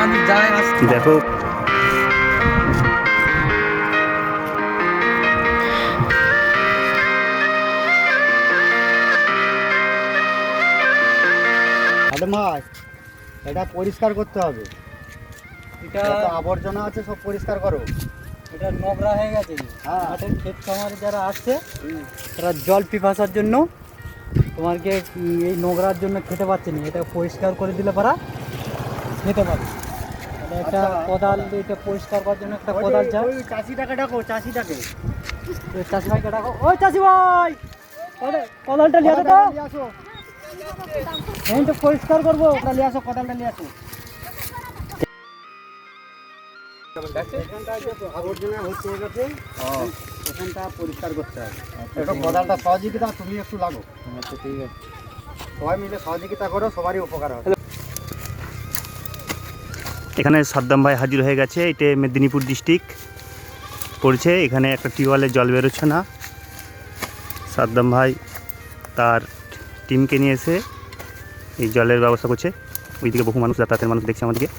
মানুষ যায় আসে। দেখো এটা পরিষ্কার করতে হবে। এটা যত আবর্জনা আছে সব পরিষ্কার করো। এটা নোংরা হয়ে গেছে। হ্যাঁ। মাঠের ক্ষেত খামারে যারা আসছে তারা জল পিপাসার জন্য তোমাকে এই নোংরার জন্য খেতে পাচ্ছে না। এটা পরিষ্কার করে দিলে পারা খেতে পারে। এটা একটা আচ্ছা। কোদাল, এটা পরিষ্কার করার জন্য একটা কোদাল চাই। ওই চাষিটাকে ডাকো, চাষিটাকে। ওই চাষি ভাইকে ডাকো, ওই চাষি ভাই কোদালটা নিয়ে আসো তো। নিয়ে আসো। এই তো পরিষ্কার করবো, ওটা নিয়ে আসো, কোদালটা নিয়ে আসো। এখানটা যে আবর্জনা হচ্ছে গেছে, এখানটা পরিষ্কার করতে হবে। একটু কোদালটা সহযোগিতা তুমি একটু লাগো। আচ্ছা ঠিক আছে। সবাই মিলে সহযোগিতা করো, সবারই উপকার হবে। এখানে সাদ্দাম ভাই হাজির হয়ে গেছে। এটা মেদিনীপুর ডিস্ট্রিক্ট পড়ছে। এখানে একটা টিউবওয়েলের জল বেরোচ্ছে না। সাদ্দাম ভাই তার টিমকে নিয়ে এসে এই জলের ব্যবস্থা করছে। ওইদিকে বহু মানুষ, যাতায়াতের মানুষ দেখছে আমাদেরকে।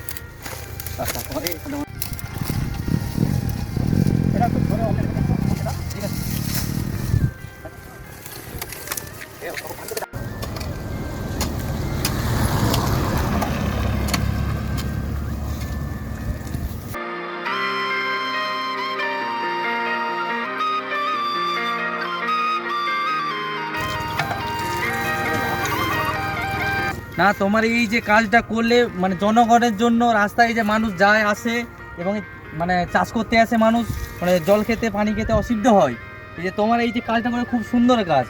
না, তোমার এই যে কাজটা করলে মানে জনগণের জন্য রাস্তায় যে মানুষ যায় আসে এবং মানে চাষ করতে আসে মানুষ, মানে জল খেতে পানি খেতে অসুবিধা হয়। এই যে তোমার এই যে কাজটা করে খুব সুন্দর কাজ।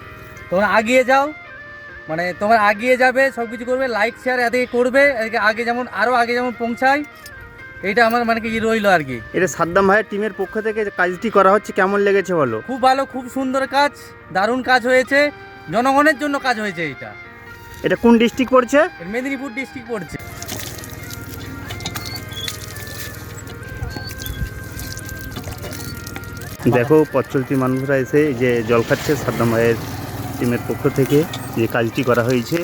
তোমরা আগিয়ে যাও, মানে তোমরা আগিয়ে যাবে, সব কিছু করবে, লাইক শেয়ার এদিকে করবে, এদিকে আগে যেমন আরও আগে যেমন পৌঁছায়, এইটা আমার মানে কি রইলো আর কি। এটা সাদ্দাম ভাইয়ের টিমের পক্ষ থেকে যে কাজটি করা হচ্ছে, কেমন লেগেছে বলো? খুব ভালো, খুব সুন্দর কাজ, দারুণ কাজ হয়েছে, জনগণের জন্য কাজ হয়েছে। এইটা এটা কোন ডিস্ট্রিক্ট পড়ছে? মেদিনীপুর ডিস্ট্রিক্ট পড়ছে। দেখো পথ চলতি মানুষরা এসে যে জল খাচ্ছে। সাদ্দাম ভাইয়ের টিমের পক্ষ থেকে যে কাজটি করা হয়েছে